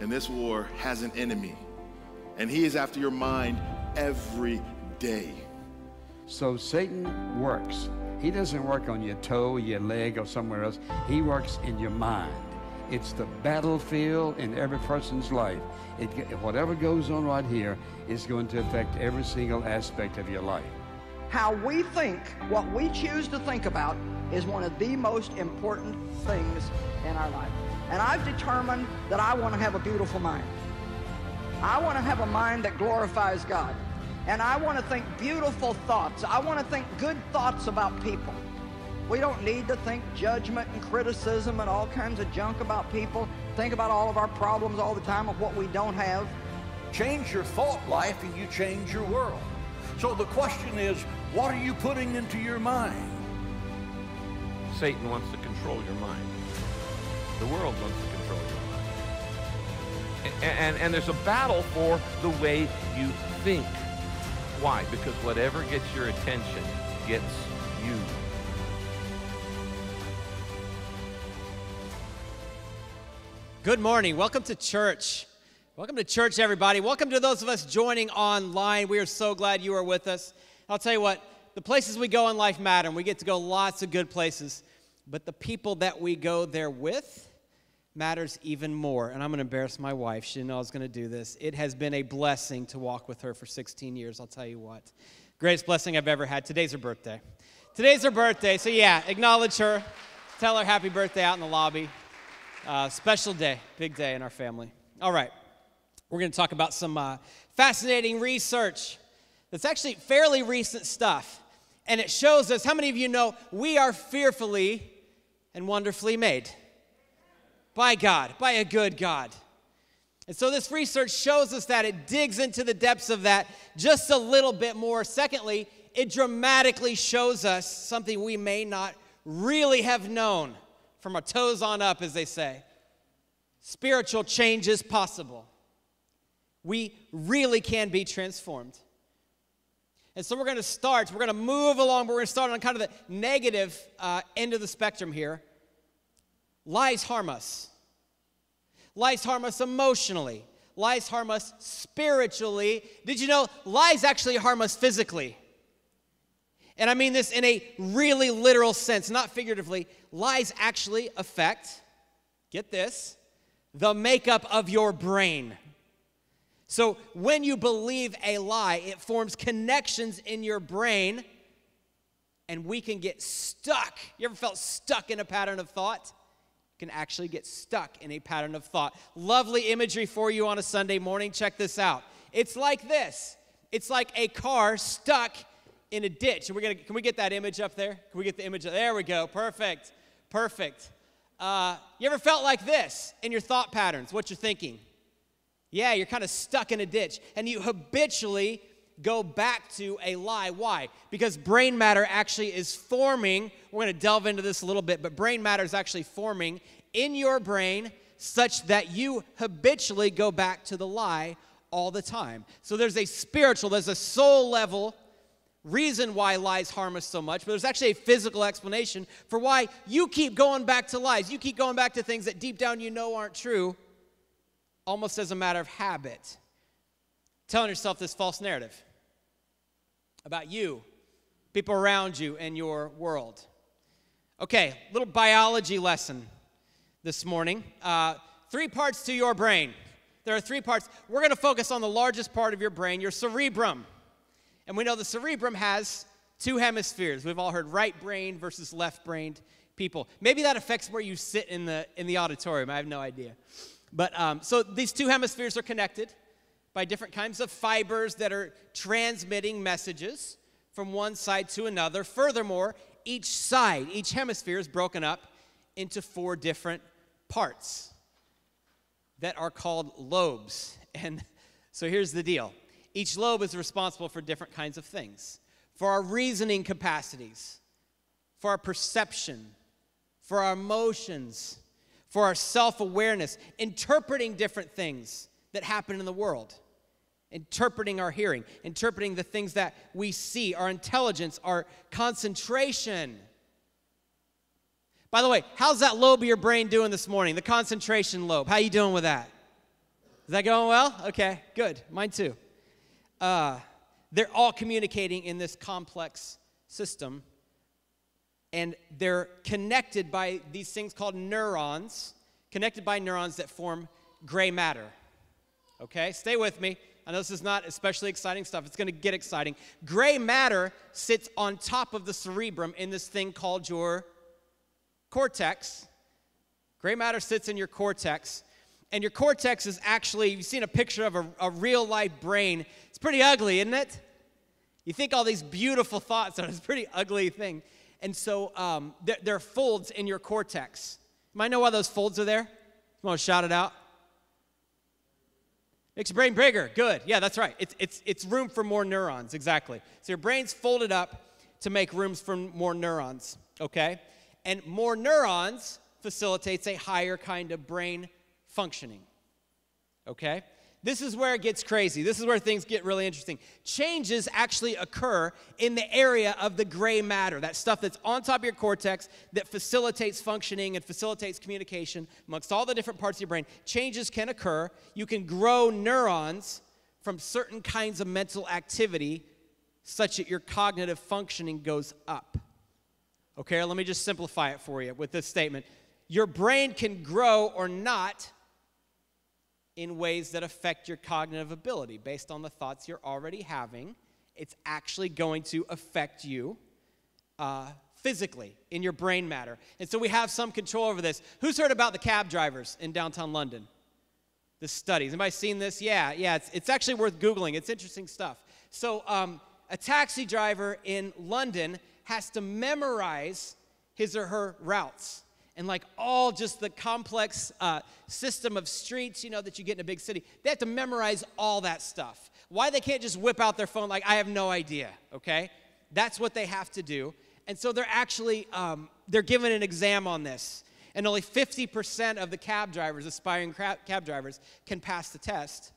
and this war has an enemy, and he is after your mind every day. So Satan works. He doesn't work on your toe, your leg, or somewhere else. He works in your mind. It's the battlefield in every person's life. Whatever goes on right here is going to affect every single aspect of your life. How we think, what we choose to think about, is one of the most important things in our life. And I've determined that I want to have a beautiful mind. I want to have a mind that glorifies God. And I want to think beautiful thoughts. I want to think good thoughts about people. We don't need to think judgment and criticism and all kinds of junk about people. Think about all of our problems all the time of what we don't have. Change your thought life and you change your world. So the question is, what are you putting into your mind? Satan wants to control your mind. The world wants to control your mind. And there's a battle for the way you think. Why? Because whatever gets your attention gets you. Good morning. Welcome to church. Welcome to church, everybody. Welcome to those of us joining online. We are so glad you are with us. I'll tell you what, the places we go in life matter, and we get to go lots of good places. But the people that we go there with matters even more. And I'm going to embarrass my wife. She didn't know I was going to do this. It has been a blessing to walk with her for 16 years, I'll tell you what. Greatest blessing I've ever had. Today's her birthday. Today's her birthday, so yeah, acknowledge her. Tell her happy birthday out in the lobby. Special day, big day in our family. All right, we're going to talk about some fascinating research that's actually fairly recent stuff. And it shows us, how many of you know we are fearfully and wonderfully made? By God, by a good God. And so this research shows us that. It digs into the depths of that just a little bit more. Secondly, it dramatically shows us something we may not really have known from our toes on up, as they say. Spiritual change is possible. We really can be transformed. And so we're going to move along, but we're going to start on kind of the negative end of the spectrum here. Lies harm us. Lies harm us emotionally. Lies harm us spiritually. Did you know lies actually harm us physically? And I mean this in a really literal sense, not figuratively. Lies actually affect, get this, the makeup of your brain. So when you believe a lie, it forms connections in your brain, and we can get stuck. You ever felt stuck in a pattern of thought? You can actually get stuck in a pattern of thought. Lovely imagery for you on a Sunday morning. Check this out. It's like this. It's like a car stuck in a ditch. And can we get that image up there? Can we get the image? There we go. Perfect. Perfect. You ever felt like this in your thought patterns, what you're thinking? Yeah, you're kind of stuck in a ditch, and you habitually go back to a lie. Why? Because brain matter actually is forming. We're going to delve into this a little bit, but brain matter is actually forming in your brain such that you habitually go back to the lie all the time. So there's a soul level reason why lies harm us so much, but there's actually a physical explanation for why you keep going back to lies. You keep going back to things that deep down you know aren't true, almost as a matter of habit. Telling yourself this false narrative about you, people around you, and your world. Okay, little biology lesson this morning. 3 parts to your brain. There are 3 parts. We're going to focus on the largest part of your brain, your cerebrum. And we know the cerebrum has 2 hemispheres. We've all heard right brain versus left-brained people. Maybe that affects where you sit in the auditorium. I have no idea. But so these 2 hemispheres are connected by different kinds of fibers that are transmitting messages from one side to another. Furthermore, each hemisphere is broken up into 4 different parts that are called lobes. And so here's the deal. Each lobe is responsible for different kinds of things. For our reasoning capacities, for our perception, for our emotions, for our self-awareness, interpreting different things that happen in the world, interpreting our hearing, interpreting the things that we see, our intelligence, our concentration. By the way, how's that lobe of your brain doing this morning, the concentration lobe? How you doing with that? Is that going well? Okay, good. Mine too. They're all communicating in this complex system, and they're connected by these things called neurons, connected by neurons that form gray matter. Okay, stay with me. I know this is not especially exciting stuff. It's going to get exciting. Gray matter sits on top of the cerebrum in this thing called your cortex. Gray matter sits in your cortex. And your cortex is actually, you've seen a picture of a real-life brain. It's pretty ugly, isn't it? You think all these beautiful thoughts are this pretty ugly thing. And so there are folds in your cortex. You might know why those folds are there. You want to shout it out? Makes your brain bigger. Good. Yeah, that's right. It's room for more neurons, exactly. So your brain's folded up to make rooms for more neurons, okay? And more neurons facilitates a higher kind of brain functioning, okay? This is where it gets crazy. This is where things get really interesting. Changes actually occur in the area of the gray matter, that stuff that's on top of your cortex that facilitates functioning and facilitates communication amongst all the different parts of your brain. Changes can occur. You can grow neurons from certain kinds of mental activity such that your cognitive functioning goes up. Okay, let me just simplify it for you with this statement. Your brain can grow or not in ways that affect your cognitive ability. Based on the thoughts you're already having, it's actually going to affect you physically in your brain matter. And so we have some control over this. Who's heard about the cab drivers in downtown London? The studies. Anybody seen this? Yeah, it's actually worth Googling. It's interesting stuff. So a taxi driver in London has to memorize his or her routes. And like all just the complex system of streets, that you get in a big city, they have to memorize all that stuff. Why they can't just whip out their phone, I have no idea, okay? That's what they have to do. And so they're actually, they're given an exam on this. And only 50% of the cab drivers, aspiring cab drivers, can pass the test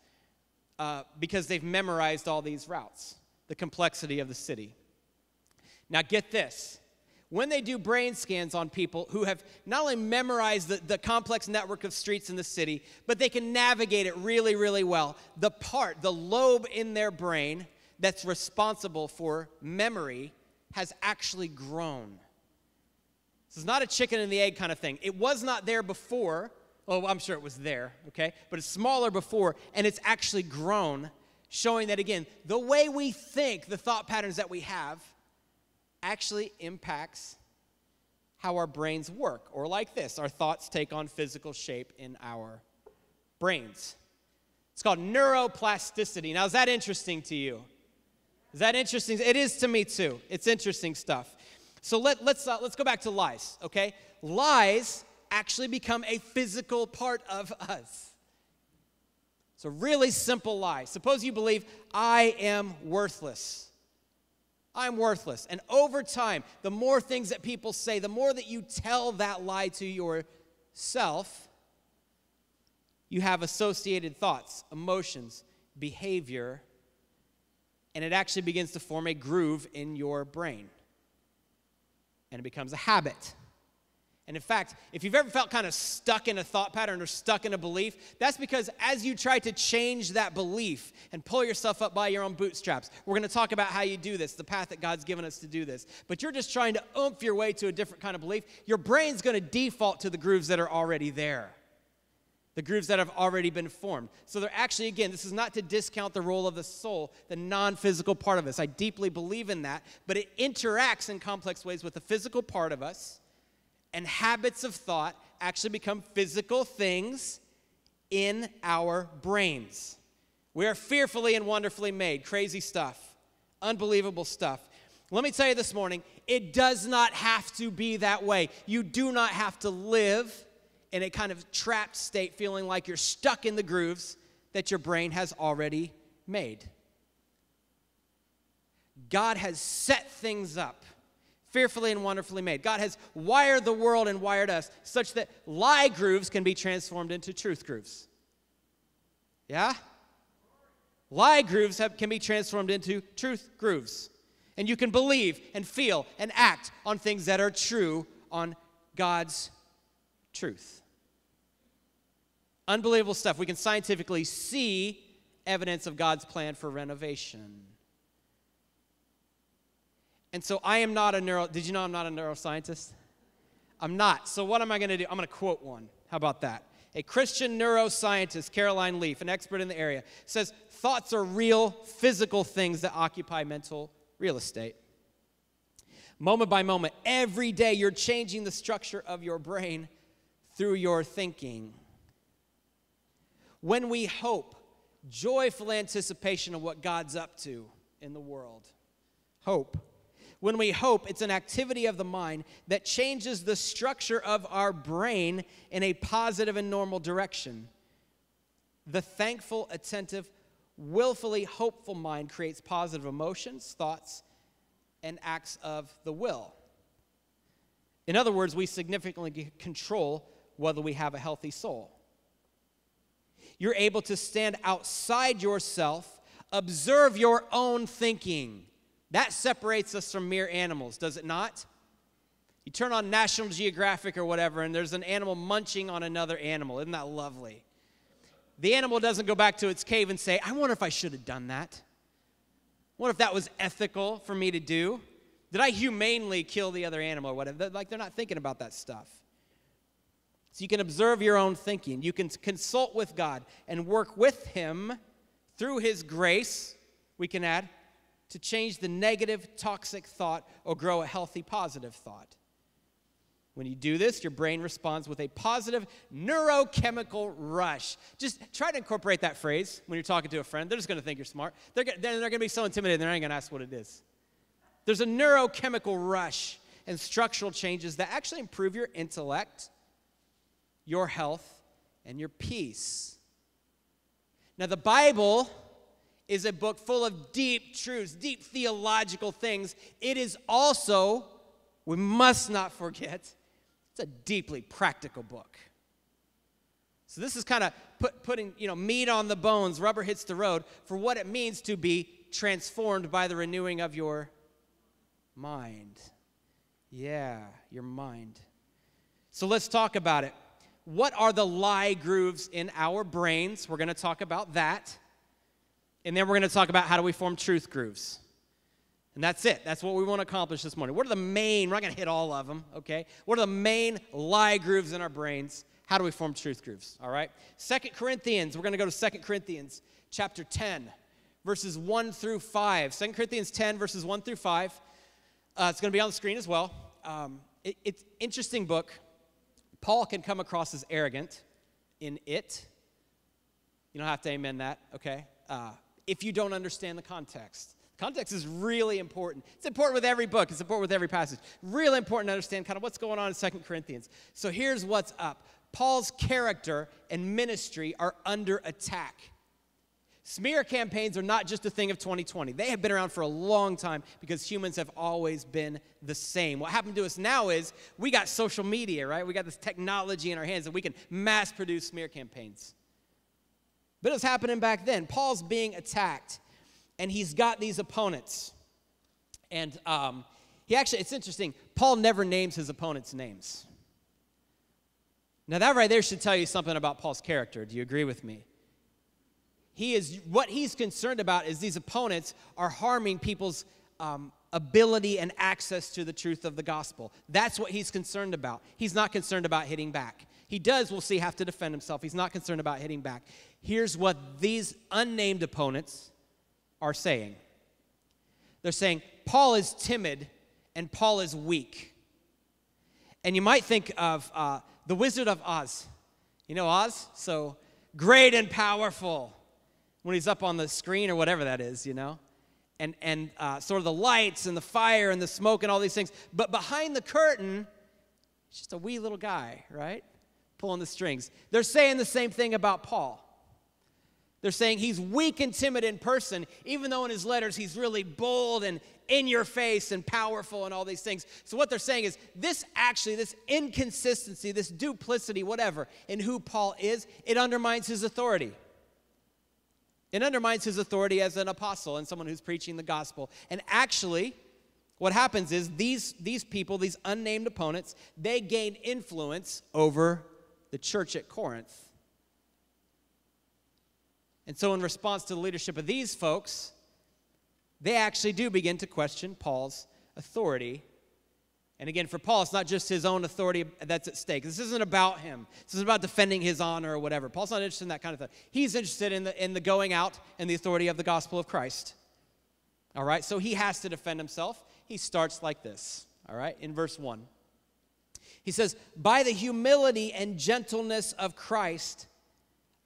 because they've memorized all these routes, the complexity of the city. Now get this. When they do brain scans on people who have not only memorized the complex network of streets in the city, but they can navigate it really, really well, the lobe in their brain that's responsible for memory has actually grown. This is not a chicken and the egg kind of thing. It was not there before. Oh, I'm sure it was there, okay? But it's smaller before, and it's actually grown, showing that, again, the way we think, the thought patterns that we have, actually impacts how our brains work. Or like this, our thoughts take on physical shape in our brains. It's called neuroplasticity. Now, is that interesting to you? Is that interesting? It is to me too. It's interesting stuff. So let's go back to lies, okay? Lies actually become a physical part of us. It's a really simple lie. Suppose you believe, I am worthless. I'm worthless. And over time, the more things that people say, the more that you tell that lie to yourself, you have associated thoughts, emotions, behavior, and it actually begins to form a groove in your brain. And it becomes a habit. And in fact, if you've ever felt kind of stuck in a thought pattern or stuck in a belief, that's because as you try to change that belief and pull yourself up by your own bootstraps, we're going to talk about how you do this, the path that God's given us to do this. But you're just trying to oomph your way to a different kind of belief. Your brain's going to default to the grooves that are already there, the grooves that have already been formed. So they're actually, again, this is not to discount the role of the soul, the non-physical part of us. I deeply believe in that, but it interacts in complex ways with the physical part of us. And habits of thought actually become physical things in our brains. We are fearfully and wonderfully made. Crazy stuff. Unbelievable stuff. Let me tell you this morning, it does not have to be that way. You do not have to live in a kind of trapped state, feeling like you're stuck in the grooves that your brain has already made. God has set things up. Fearfully and wonderfully made. God has wired the world and wired us such that lie grooves can be transformed into truth grooves. Yeah? Lie grooves can be transformed into truth grooves. And you can believe and feel and act on things that are true, on God's truth. Unbelievable stuff. We can scientifically see evidence of God's plan for renovation. And so I am not did you know I'm not a neuroscientist? I'm not. So what am I going to do? I'm going to quote one. How about that? A Christian neuroscientist, Caroline Leaf, an expert in the area, says thoughts are real physical things that occupy mental real estate. Moment by moment, every day you're changing the structure of your brain through your thinking. When we hope, joyful anticipation of what God's up to in the world. Hope. When we hope, it's an activity of the mind that changes the structure of our brain in a positive and normal direction. The thankful, attentive, willfully hopeful mind creates positive emotions, thoughts, and acts of the will. In other words, we significantly control whether we have a healthy soul. You're able to stand outside yourself, observe your own thinking. That separates us from mere animals, does it not? You turn on National Geographic or whatever, and there's an animal munching on another animal. Isn't that lovely? The animal doesn't go back to its cave and say, I wonder if I should have done that. What if that was ethical for me to do? Did I humanely kill the other animal or whatever? Like, they're not thinking about that stuff. So you can observe your own thinking. You can consult with God and work with Him through His grace, we can add, to change the negative, toxic thought or grow a healthy, positive thought. When you do this, your brain responds with a positive neurochemical rush. Just try to incorporate that phrase when you're talking to a friend. They're just going to think you're smart. They're going to be so intimidated, they're not going to ask what it is. There's a neurochemical rush and structural changes that actually improve your intellect, your health, and your peace. Now, the Bible is a book full of deep truths, deep theological things. It is also, we must not forget, it's a deeply practical book. So this is kind of putting, meat on the bones, rubber hits the road, for what it means to be transformed by the renewing of your mind. Yeah, your mind. So let's talk about it. What are the lie grooves in our brains? We're going to talk about that. And then we're going to talk about how do we form truth grooves. And that's it. That's what we want to accomplish this morning. What are the main, we're not going to hit all of them, okay? What are the main lie grooves in our brains? How do we form truth grooves, all right? 2 Corinthians, we're going to go to 2 Corinthians chapter 10, verses 1 through 5. 2 Corinthians 10, verses 1 through 5. It's going to be on the screen as well. It's an interesting book. Paul can come across as arrogant in it. You don't have to amen that, okay? If you don't understand the context. Context is really important. It's important with every book. It's important with every passage. Really important to understand kind of what's going on in 2 Corinthians. So here's what's up. Paul's character and ministry are under attack. Smear campaigns are not just a thing of 2020. They have been around for a long time because humans have always been the same. What happened to us now is we got social media, right? We got this technology in our hands and we can mass produce smear campaigns. But it was happening back then. Paul's being attacked, and he's got these opponents. And it's interesting, Paul never names his opponents' names. Now that right there should tell you something about Paul's character. Do you agree with me? What he's concerned about is these opponents are harming people's ability and access to the truth of the gospel. That's what he's concerned about. He's not concerned about hitting back. He does, we'll see, have to defend himself. He's not concerned about hitting back. Here's what these unnamed opponents are saying. They're saying, Paul is timid and Paul is weak. And you might think of the Wizard of Oz. You know Oz? So great and powerful when he's up on the screen or whatever that is, and sort of the lights and the fire and the smoke and all these things. But behind the curtain, he's just a wee little guy, right? Pulling the strings. They're saying the same thing about Paul. They're saying he's weak and timid in person, even though in his letters he's really bold and in your face and powerful and all these things. So what they're saying is this inconsistency, this duplicity, whatever, in who Paul is, it undermines his authority. It undermines his authority as an apostle and someone who's preaching the gospel. And actually, what happens is these people, these unnamed opponents, they gain influence over the church at Corinth. And so in response to the leadership of these folks, they actually do begin to question Paul's authority. And again, for Paul, it's not just his own authority that's at stake. This isn't about him. This isn't about defending his honor or whatever. Paul's not interested in that kind of thing. He's interested in the going out and the authority of the gospel of Christ. All right, so he has to defend himself. He starts like this, all right, in verse 1. He says, "By the humility and gentleness of Christ,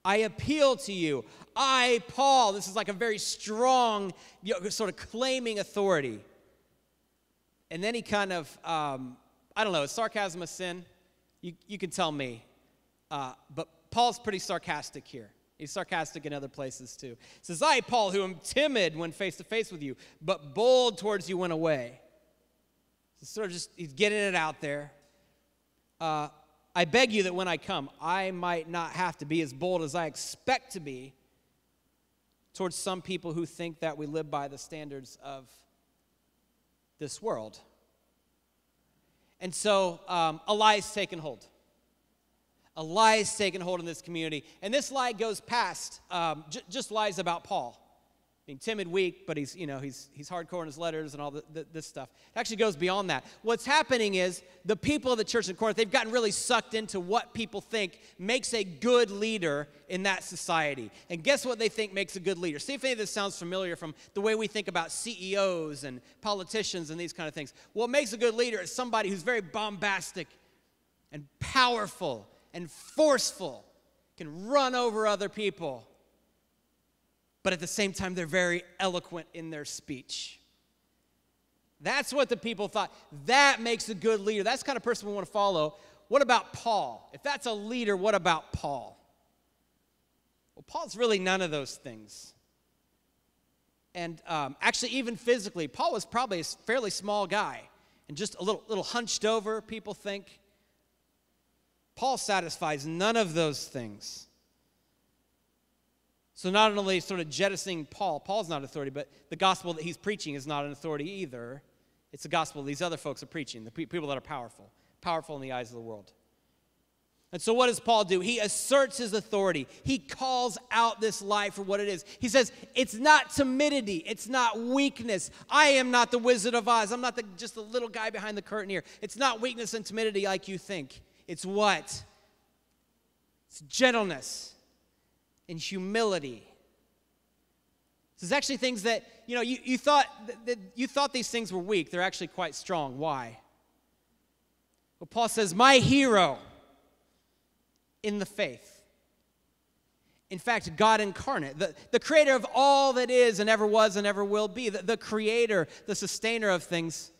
I appeal to you. I, Paul," this is like a very strong, sort of claiming authority. And then he kind of, I don't know, is sarcasm a sin? You can tell me. But Paul's pretty sarcastic here. He's sarcastic in other places too. He says, "I, Paul, who am timid when face to face with you, but bold towards you when away." So sort of just, he's getting it out there. "I beg you that when I come, I might not have to be as bold as I expect to be towards some people who think that we live by the standards of this world." And so a lie is taken hold. A lie is taken hold in this community. And this lie goes past just lies about Paul. Being timid, weak, but he's hardcore in his letters and all this stuff. It actually goes beyond that. What's happening is the people of the church in Corinth, they've gotten really sucked into what people think makes a good leader in that society. And guess what they think makes a good leader? See if any of this sounds familiar from the way we think about CEOs and politicians and these kind of things. What makes a good leader is somebody who's very bombastic and powerful and forceful, can run over other people, but at the same time, they're very eloquent in their speech. That's what the people thought. That makes a good leader. That's the kind of person we want to follow. What about Paul? If that's a leader, what about Paul? Well, Paul's really none of those things. And actually, even physically, Paul was probably a fairly small guy and just a little hunched over, people think. Paul satisfies none of those things. So not only sort of jettisoning Paul's not authority, but the gospel that he's preaching is not an authority either. It's the gospel these other folks are preaching, the people that are powerful in the eyes of the world. And so what does Paul do? He asserts his authority. He calls out this lie for what it is. He says, it's not timidity. It's not weakness. I am not the Wizard of Oz. I'm not just the little guy behind the curtain here. It's not weakness and timidity like you think. It's what? It's gentleness and humility. This is actually things that, you thought these things were weak. They're actually quite strong. Why? Well, Paul says, my hero in the faith. In fact, God incarnate, the creator of all that is and ever was and ever will be, the creator, the sustainer of things,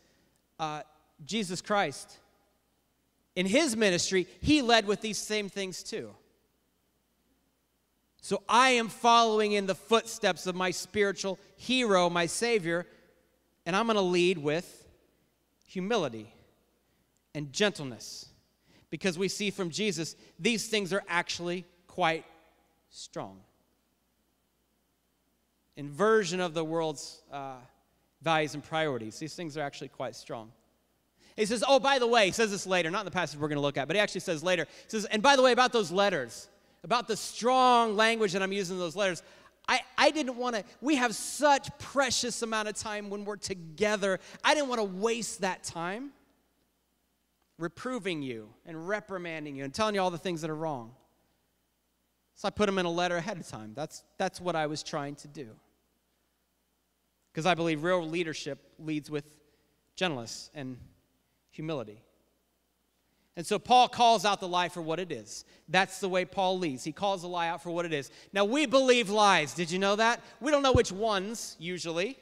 Jesus Christ. In his ministry, he led with these same things too. So I am following in the footsteps of my spiritual hero, my Savior, and I'm going to lead with humility and gentleness. Because we see from Jesus, these things are actually quite strong. Inversion of the world's values and priorities. These things are actually quite strong. He says, oh, by the way, he says this later, not in the passage we're going to look at, but he actually says later. He says, and by the way, about those letters, about the strong language that I'm using in those letters, I didn't want to, we have such precious amount of time when we're together. I didn't want to waste that time reproving you and reprimanding you and telling you all the things that are wrong. So I put them in a letter ahead of time. That's what I was trying to do. Because I believe real leadership leads with gentleness and humility. And so Paul calls out the lie for what it is. That's the way Paul leads. He calls the lie out for what it is. Now, we believe lies. Did you know that? We don't know which ones, usually.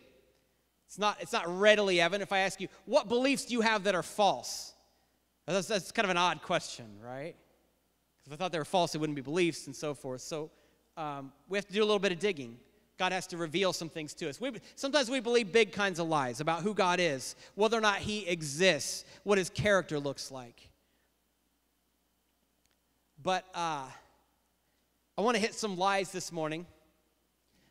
It's not readily evident. If I ask you, what beliefs do you have that are false? That's kind of an odd question, right? If I thought they were false, it wouldn't be beliefs and so forth. So we have to do a little bit of digging. God has to reveal some things to us. Sometimes we believe big kinds of lies about who God is, whether or not he exists, what his character looks like. But I want to hit some lies this morning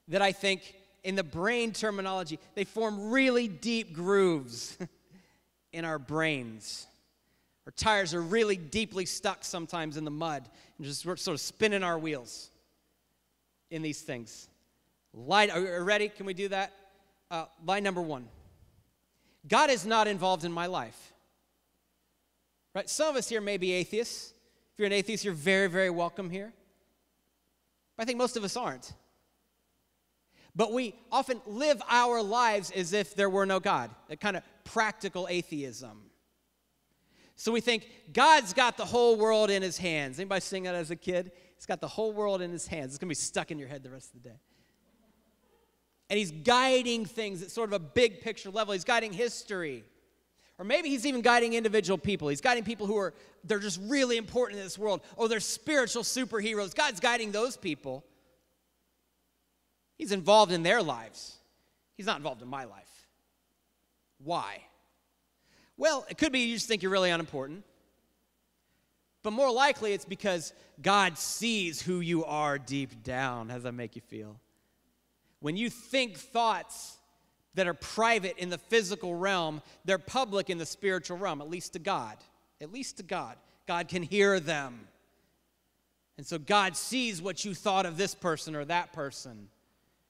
that I think, in the brain terminology, they form really deep grooves in our brains. Our tires are really deeply stuck sometimes in the mud and just we're sort of spinning our wheels. in these things. Lie, are you ready? Can we do that? Lie number one. God is not involved in my life. Right? Some of us here may be atheists. If you're an atheist, you're very, very welcome here. But I think most of us aren't. But we often live our lives as if there were no God, a kind of practical atheism. So we think God's got the whole world in his hands. Anybody sing that as a kid? He's got the whole world in his hands. It's going to be stuck in your head the rest of the day. And he's guiding things at sort of a big picture level. He's guiding history. Or maybe he's even guiding individual people. He's guiding people who they're just really important in this world. Or they're spiritual superheroes. God's guiding those people. He's involved in their lives. He's not involved in my life. Why? Well, it could be you just think you're really unimportant. But more likely it's because God sees who you are deep down. How does that make you feel? When you think thoughts that are private in the physical realm, they're public in the spiritual realm, at least to God. At least to God. God can hear them. And so God sees what you thought of this person or that person.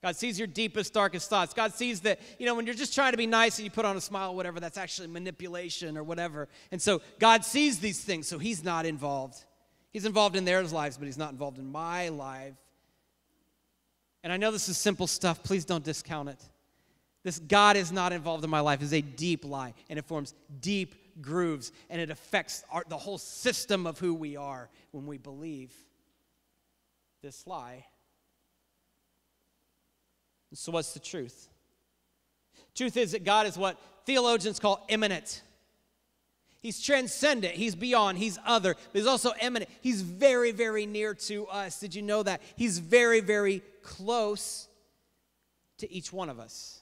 God sees your deepest, darkest thoughts. God sees that, when you're just trying to be nice and you put on a smile or whatever, that's actually manipulation or whatever. And so God sees these things, so he's not involved. He's involved in their lives, but he's not involved in my life. And I know this is simple stuff. Please don't discount it. This God is not involved in my life is a deep lie, and it forms deep grooves, and it affects the whole system of who we are when we believe this lie. So what's the truth? Truth is that God is what theologians call immanent. He's transcendent. He's beyond. He's other. But he's also immanent. He's very, very near to us. Did you know that? He's very, very close to each one of us.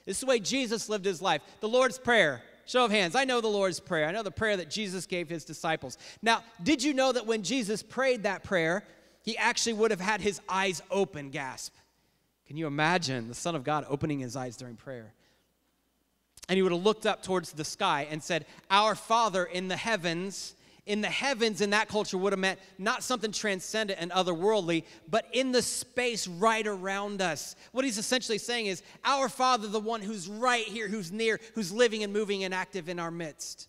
This is the way Jesus lived his life. The Lord's Prayer. Show of hands. I know the Lord's Prayer. I know the prayer that Jesus gave his disciples. Now, did you know that when Jesus prayed that prayer, he actually would have had his eyes open, gasp. Can you imagine the Son of God opening his eyes during prayer? And he would have looked up towards the sky and said, "Our Father in the heavens." In the heavens in that culture would have meant not something transcendent and otherworldly, but in the space right around us. What he's essentially saying is, our Father, the one who's right here, who's near, who's living and moving and active in our midst.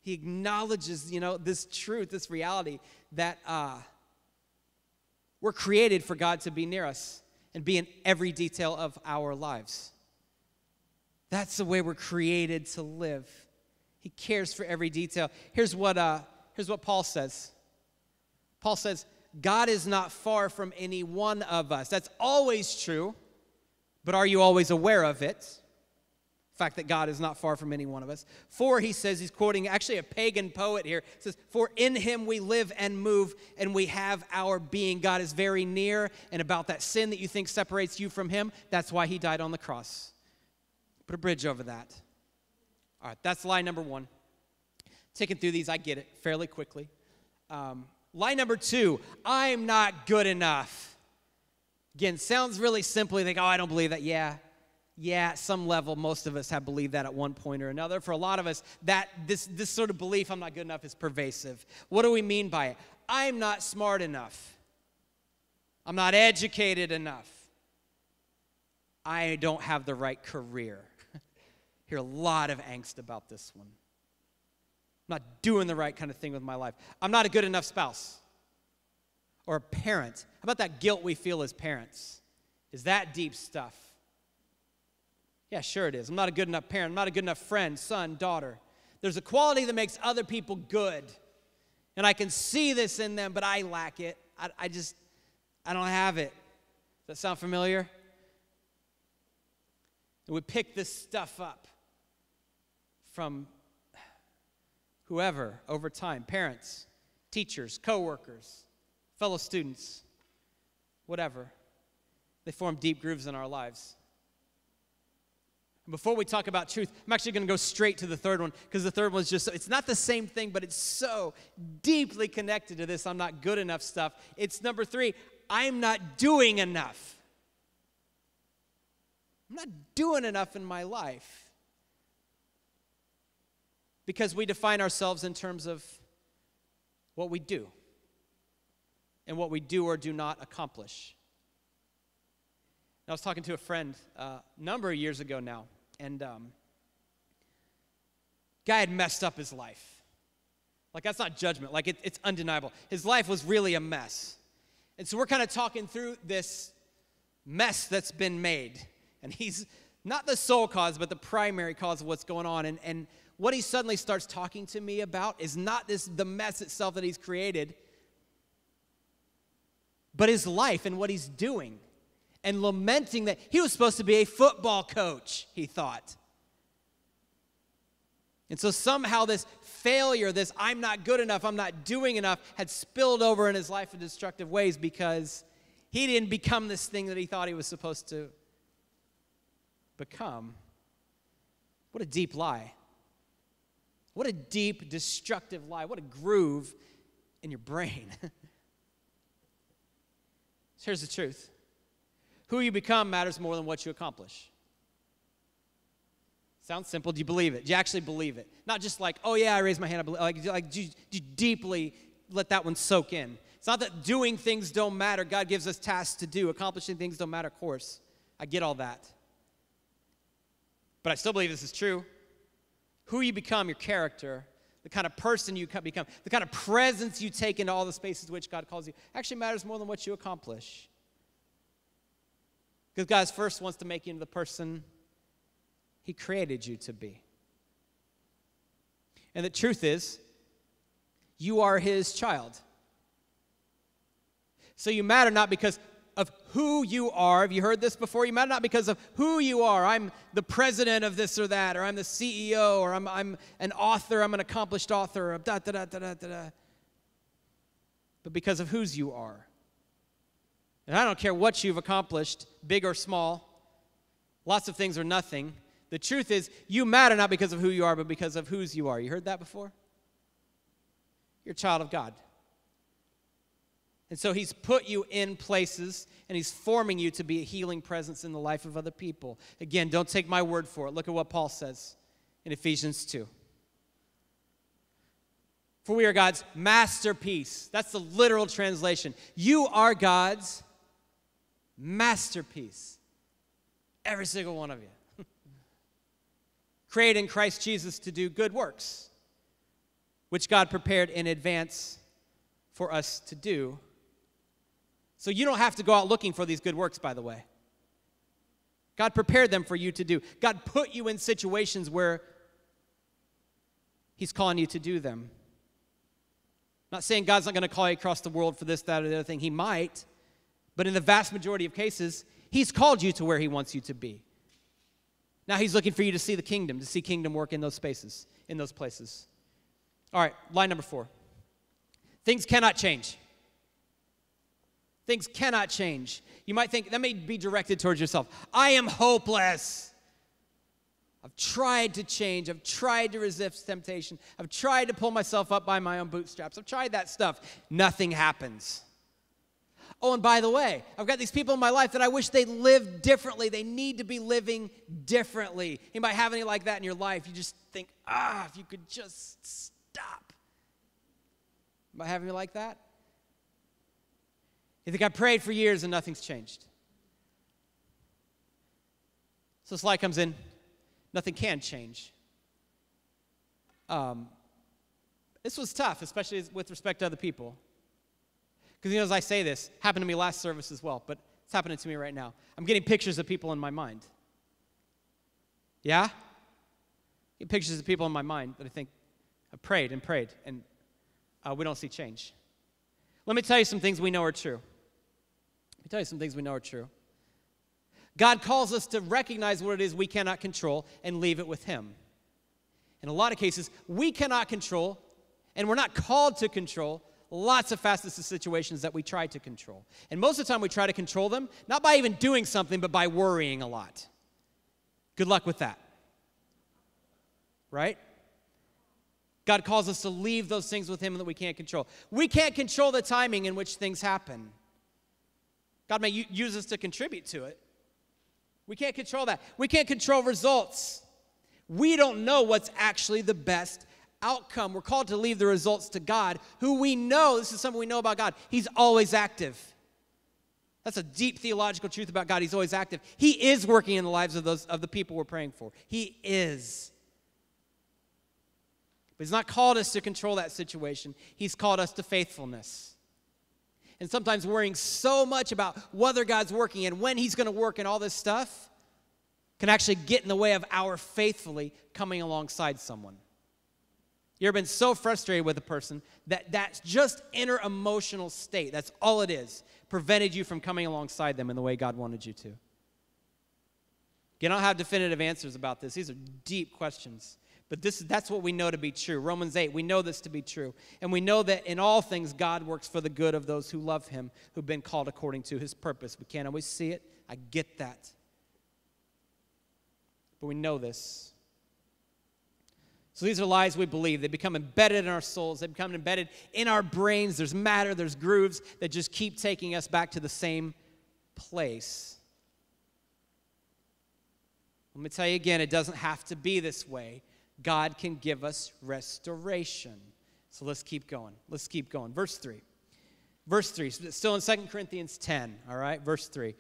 He acknowledges, this truth, this reality that we're created for God to be near us and be in every detail of our lives. That's the way we're created to live. He cares for every detail. Here's what Paul says. Paul says, God is not far from any one of us. That's always true, but are you always aware of it? The fact that God is not far from any one of us. For, he says, he's quoting actually a pagan poet here. It says, for in him we live and move and we have our being. God is very near, and about that sin that you think separates you from him, that's why he died on the cross. Put a bridge over that. All right, that's lie number one. Taking through these, I get it fairly quickly. Lie number two, I'm not good enough. Again, sounds really simple. You think, I don't believe that. Yeah, at some level, most of us have believed that at one point or another. For a lot of us, this sort of belief, I'm not good enough, is pervasive. What do we mean by it? I'm not smart enough. I'm not educated enough. I don't have the right career. Hear a lot of angst about this one. I'm not doing the right kind of thing with my life. I'm not a good enough spouse or a parent. How about that guilt we feel as parents? Is that deep stuff? Yeah, sure it is. I'm not a good enough parent. I'm not a good enough friend, son, daughter. There's a quality that makes other people good. And I can see this in them, but I lack it. I don't have it. Does that sound familiar? And we pick this stuff up from whoever over time, parents, teachers, coworkers, fellow students, whatever. They form deep grooves in our lives. And before we talk about truth, I'm actually going to go straight to the third one, because the third one's it's not the same thing, but it's so deeply connected to this I'm not good enough stuff. It's number three, I'm not doing enough. I'm not doing enough in my life. Because we define ourselves in terms of what we do and what we do or do not accomplish. I was talking to a friend a number of years ago now, and guy had messed up his life. Like, that's not judgment. Like, it's undeniable. His life was really a mess. And so we're kind of talking through this mess that's been made. And he's not the sole cause, but the primary cause of what's going on. And what he suddenly starts talking to me about is not the mess itself that he's created, but his life and what he's doing. And lamenting that he was supposed to be a football coach, he thought. And so somehow this failure, this I'm not good enough, I'm not doing enough, had spilled over in his life in destructive ways because he didn't become this thing that he thought he was supposed to become. What a deep lie. What a deep, destructive lie. What a groove in your brain. Here's the truth. Who you become matters more than what you accomplish. Sounds simple. Do you believe it? Do you actually believe it? Not just like, oh yeah, I raised my hand. I believe. Do you deeply let that one soak in? It's not that doing things don't matter. God gives us tasks to do. Accomplishing things don't matter, of course. I get all that. But I still believe this is true. Who you become, your character, the kind of person you become, the kind of presence you take into all the spaces to which God calls you, actually matters more than what you accomplish. Because God first wants to make you into the person He created you to be. And the truth is, you are His child. So you matter not because of who you are. Have you heard this before? You matter not because of who you are. I'm the president of this or that, or I'm the CEO, or I'm an author, I'm an accomplished author, or da-da-da-da-da-da. But because of whose you are. And I don't care what you've accomplished, big or small, lots of things or nothing. The truth is, you matter not because of who you are, but because of whose you are. You heard that before? You're a child of God. And so He's put you in places, and He's forming you to be a healing presence in the life of other people. Again, don't take my word for it. Look at what Paul says in Ephesians 2. For we are God's masterpiece. That's the literal translation. You are God's masterpiece. Every single one of you. Created in Christ Jesus to do good works, which God prepared in advance for us to do. So you don't have to go out looking for these good works, by the way. God prepared them for you to do. God put you in situations where He's calling you to do them. I'm not saying God's not going to call you across the world for this, that, or the other thing. He might. But in the vast majority of cases, He's called you to where He wants you to be. Now He's looking for you to see the kingdom, to see kingdom work in those spaces, in those places. All right, line number 4. Things cannot change. Things cannot change. You might think that may be directed towards yourself. I am hopeless. I've tried to change. I've tried to resist temptation. I've tried to pull myself up by my own bootstraps. I've tried that stuff. Nothing happens. Oh, and by the way, I've got these people in my life that I wish they lived differently. They need to be living differently. You might have any like that in your life. You just think, if you could just stop. You might have any like that? You think I prayed for years and nothing's changed. So this light comes in. Nothing can change. This was tough, especially with respect to other people. Because, as I say this, happened to me last service as well, but it's happening to me right now. I'm getting pictures of people in my mind. Yeah? Get pictures of people in my mind that I think I prayed, and we don't see change. Let me tell you some things we know are true. God calls us to recognize what it is we cannot control and leave it with Him. In a lot of cases, we cannot control, and we're not called to control, lots of facets of situations that we try to control. And most of the time we try to control them, not by even doing something, but by worrying a lot. Good luck with that. Right? God calls us to leave those things with Him that we can't control. We can't control the timing in which things happen. God may use us to contribute to it. We can't control that. We can't control results. We don't know what's actually the best outcome. We're called to leave the results to God, who we know, this is something we know about God, he's always active. That's a deep theological truth about God. He's always active. He is working in the lives of the people we're praying for. He is. But he's not called us to control that situation. He's called us to faithfulness. And sometimes worrying so much about whether God's working and when he's going to work and all this stuff can actually get in the way of our faithfully coming alongside someone. You ever been so frustrated with a person that that's just inner emotional state, that's all it is, prevented you from coming alongside them in the way God wanted you to? You don't have definitive answers about this. These are deep questions. But that's what we know to be true. Romans 8, we know this to be true. And we know that in all things, God works for the good of those who love him, who've been called according to his purpose. We can't always see it. I get that. But we know this. So these are lies we believe. They become embedded in our souls. They become embedded in our brains. There's matter, there's grooves that just keep taking us back to the same place. Let me tell you again, it doesn't have to be this way. God can give us restoration. So let's keep going. Let's keep going. Verse 3. Verse 3, still in 2 Corinthians 10, all right? Verse 3.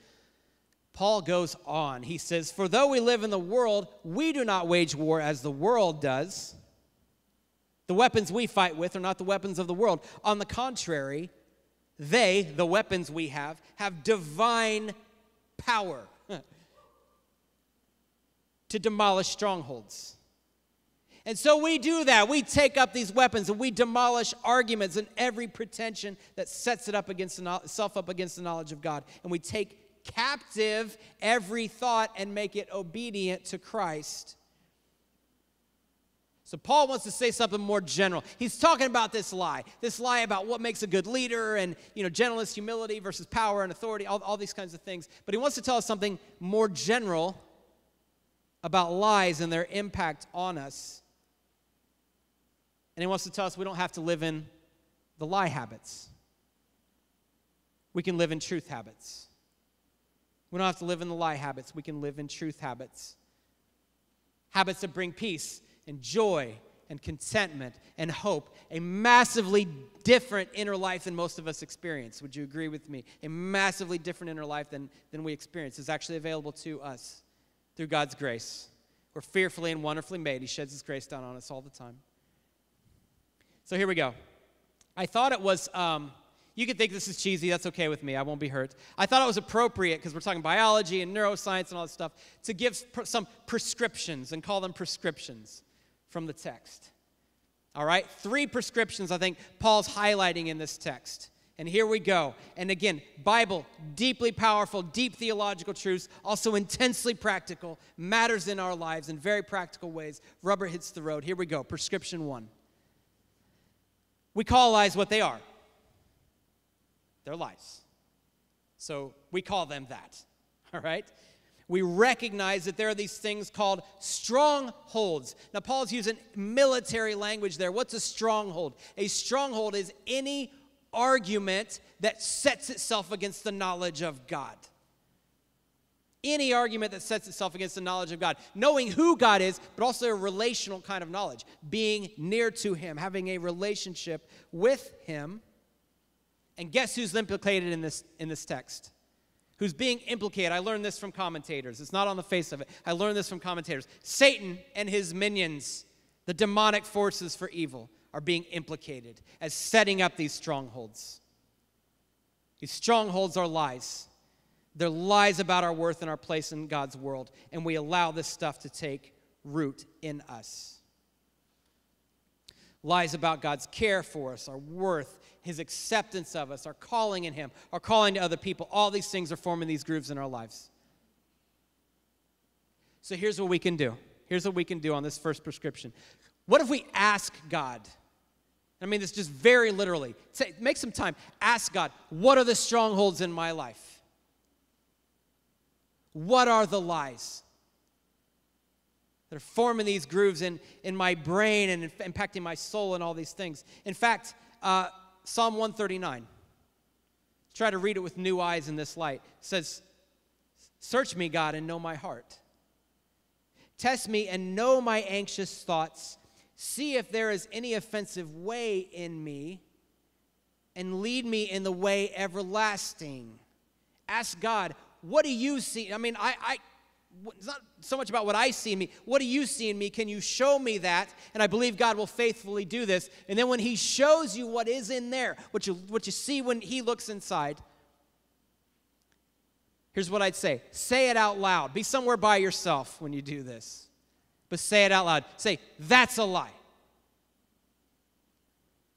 Paul goes on. He says, "For though we live in the world, we do not wage war as the world does. The weapons we fight with are not the weapons of the world. On the contrary, they, the weapons we have divine power to demolish strongholds." And so we do that. We take up these weapons and we demolish arguments and every pretension that sets itself up against the knowledge of God. And we take captive every thought and make it obedient to Christ. So Paul wants to say something more general. He's talking about this lie about what makes a good leader and, gentleness, humility versus power and authority, all these kinds of things. But he wants to tell us something more general about lies and their impact on us. And he wants to tell us we don't have to live in the lie habits. We can live in truth habits. We don't have to live in the lie habits. We can live in truth habits. Habits that bring peace and joy and contentment and hope. A massively different inner life than most of us experience. Would you agree with me? A massively different inner life than we experience is actually available to us through God's grace. We're fearfully and wonderfully made. He sheds his grace down on us all the time. So here we go. I thought it was, you can think this is cheesy. That's okay with me. I won't be hurt. I thought it was appropriate, because we're talking biology and neuroscience and all that stuff, to give some prescriptions and call them prescriptions from the text. All right? 3 prescriptions I think Paul's highlighting in this text. And here we go. And again, Bible, deeply powerful, deep theological truths, also intensely practical, matters in our lives in very practical ways. Rubber hits the road. Here we go. Prescription 1. We call lies what they are. They're lies. So we call them that. All right? We recognize that there are these things called strongholds. Now, Paul's using military language there. What's a stronghold? A stronghold is any argument that sets itself against the knowledge of God. Any argument that sets itself against the knowledge of God. Knowing who God is, but also a relational kind of knowledge. Being near to him, having a relationship with him. And guess who's implicated in this text? Who's being implicated? I learned this from commentators. It's not on the face of it. I learned this from commentators. Satan and his minions, the demonic forces for evil, are being implicated as setting up these strongholds. These strongholds are lies. They're lies about our worth and our place in God's world, and we allow this stuff to take root in us. Lies about God's care for us, our worth, his acceptance of us, our calling in him, our calling to other people. All these things are forming these grooves in our lives. So here's what we can do. Here's what we can do on this first prescription. What if we ask God? I mean this just very literally. Make some time. Ask God, what are the strongholds in my life? What are the lies that are forming these grooves in my brain and impacting my soul and all these things? In fact, Psalm 139, try to read it with new eyes in this light, says, "Search me, God, and know my heart. Test me and know my anxious thoughts. See if there is any offensive way in me, and lead me in the way everlasting. Ask God, what do you see? I mean, it's not so much about what I see in me. What do you see in me? Can you show me that? And I believe God will faithfully do this. And then when he shows you what is in there, what you see when he looks inside, here's what I'd say. Say it out loud. Be somewhere by yourself when you do this. But say it out loud. Say, that's a lie.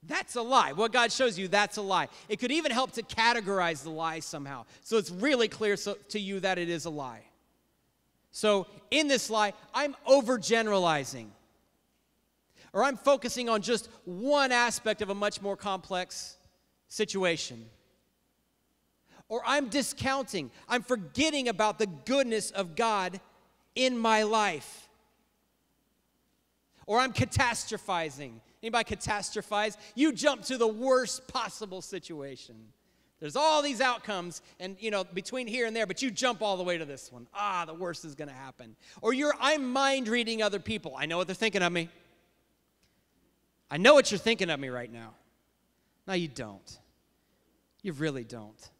That's a lie. What God shows you, that's a lie. It could even help to categorize the lie somehow. So it's really clear to you that it is a lie. So in this lie, I'm overgeneralizing. Or I'm focusing on just one aspect of a much more complex situation. Or I'm discounting. I'm forgetting about the goodness of God in my life. Or I'm catastrophizing. Anybody catastrophize? You jump to the worst possible situation. There's all these outcomes, and between here and there, but you jump all the way to this one. The worst is going to happen. Or I'm mind reading other people. I know what they're thinking of me. I know what you're thinking of me right now. No, you don't. You really don't.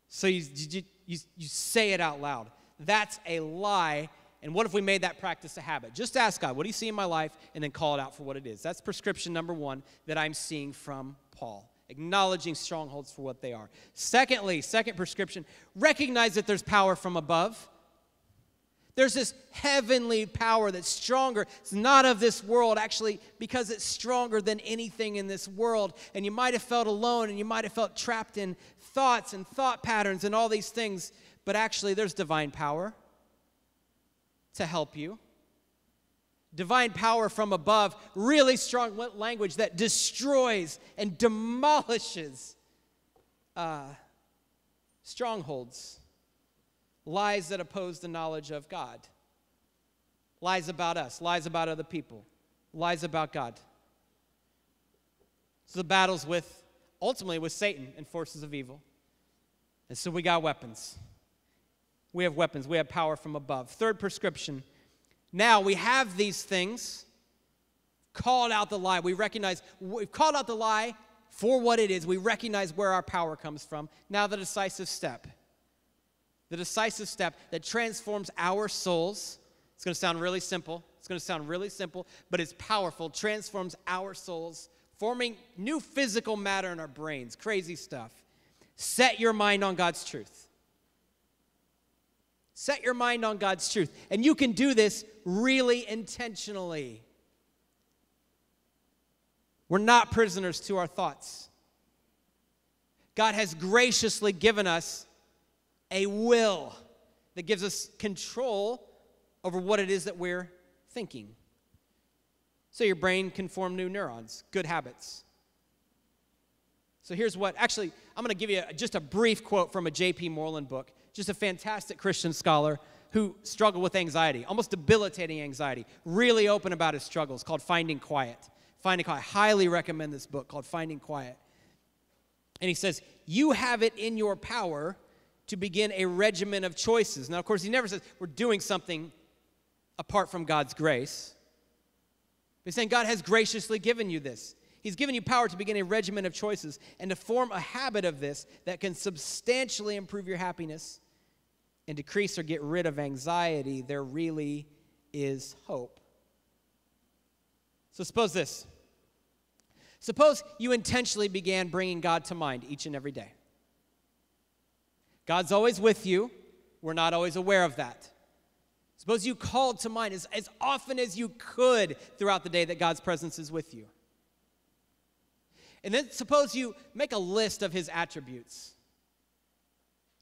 So you say it out loud. That's a lie. And what if we made that practice a habit? Just ask God, what do you see in my life? And then call it out for what it is. That's prescription number one that I'm seeing from Paul. Acknowledging strongholds for what they are. Secondly, second prescription, recognize that there's power from above. There's this heavenly power that's stronger. It's not of this world, actually, because it's stronger than anything in this world. And you might have felt alone, and you might have felt trapped in thoughts and thought patterns and all these things. But actually, there's divine power to help you. Divine power from above, really strong language that destroys and demolishes strongholds, lies that oppose the knowledge of God, lies about us, lies about other people, lies about God. So the battle's ultimately with Satan and forces of evil. And so we got weapons. We have weapons. We have power from above. Third prescription. Now we have these things. Called out the lie. We've called out the lie for what it is. We recognize where our power comes from. Now the decisive step. The decisive step that transforms our souls. It's going to sound really simple. But it's powerful. Transforms our souls, forming new physical matter in our brains. Crazy stuff. Set your mind on God's truth. Set your mind on God's truth. And you can do this really intentionally. We're not prisoners to our thoughts. God has graciously given us a will that gives us control over what it is that we're thinking. So your brain can form new neurons, good habits. So here's what, actually, I'm going to give you just a brief quote from a J.P. Moreland book, just a fantastic Christian scholar who struggled with anxiety, almost debilitating anxiety, really open about his struggles, called Finding Quiet. Finding Quiet. I highly recommend this book called Finding Quiet. And he says, you have it in your power to begin a regimen of choices. Now, of course, he never says we're doing something apart from God's grace. He's saying God has graciously given you this. He's given you power to begin a regimen of choices and to form a habit of this that can substantially improve your happiness and decrease or get rid of anxiety. There really is hope. So suppose this. Suppose you intentionally began bringing God to mind each and every day. God's always with you. We're not always aware of that. Suppose you called to mind as often as you could throughout the day that God's presence is with you. And then suppose you make a list of his attributes.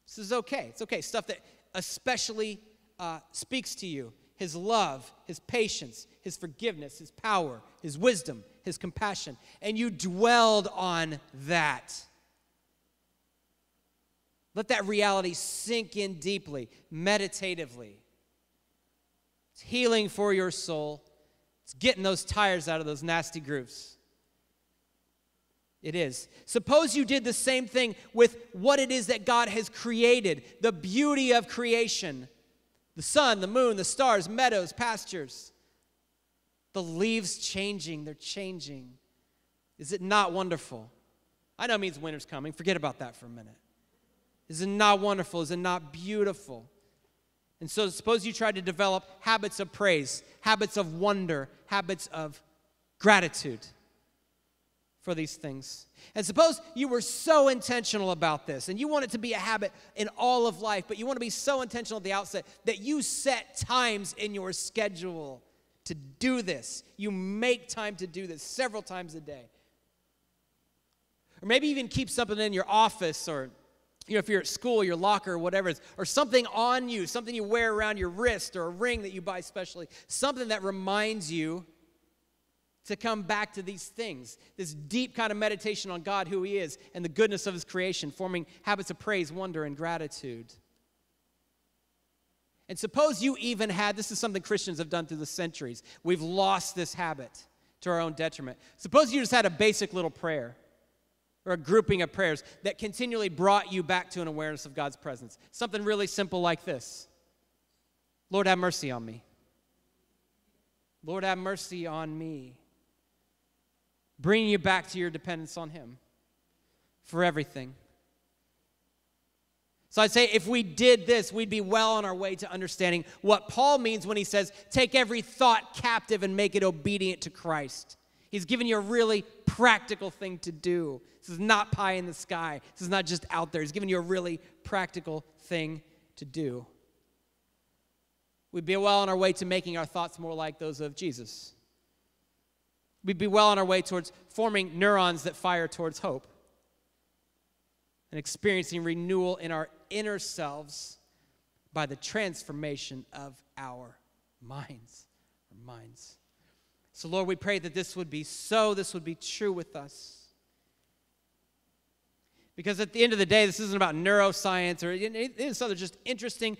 This is okay. It's okay. Stuff that especially speaks to you. His love, his patience, his forgiveness, his power, his wisdom, his compassion. And you dwelled on that. Let that reality sink in deeply, meditatively. It's healing for your soul. It's getting those tires out of those nasty grooves. It is. Suppose you did the same thing with what it is that God has created, the beauty of creation. The sun, the moon, the stars, meadows, pastures. The leaves changing, they're changing. Is it not wonderful? I know it means winter's coming. Forget about that for a minute. Is it not wonderful? Is it not beautiful? And so suppose you try to develop habits of praise, habits of wonder, habits of gratitude for these things. And suppose you were so intentional about this, and you want it to be a habit in all of life, but you want to be so intentional at the outset that you set times in your schedule to do this. You make time to do this several times a day. Or maybe even keep something in your office, or if you're at school, your locker, or whatever it is, or something on you, something you wear around your wrist, or a ring that you buy specially, something that reminds you to come back to these things, this deep kind of meditation on God, who He is, and the goodness of His creation, forming habits of praise, wonder, and gratitude. And suppose you even had, this is something Christians have done through the centuries. We've lost this habit to our own detriment. Suppose you just had a basic little prayer or a grouping of prayers that continually brought you back to an awareness of God's presence. Something really simple like this. Lord, have mercy on me. Lord, have mercy on me. Bringing you back to your dependence on Him for everything. So I'd say if we did this, we'd be well on our way to understanding what Paul means when he says, take every thought captive and make it obedient to Christ. He's given you a really practical thing to do. This is not pie in the sky. This is not just out there. He's given you a really practical thing to do. We'd be well on our way to making our thoughts more like those of Jesus. We'd be well on our way towards forming neurons that fire towards hope and experiencing renewal in our inner selves by the transformation of our minds. So, Lord, we pray that this would be so, this would be true with us. Because at the end of the day, this isn't about neuroscience or it is other just interesting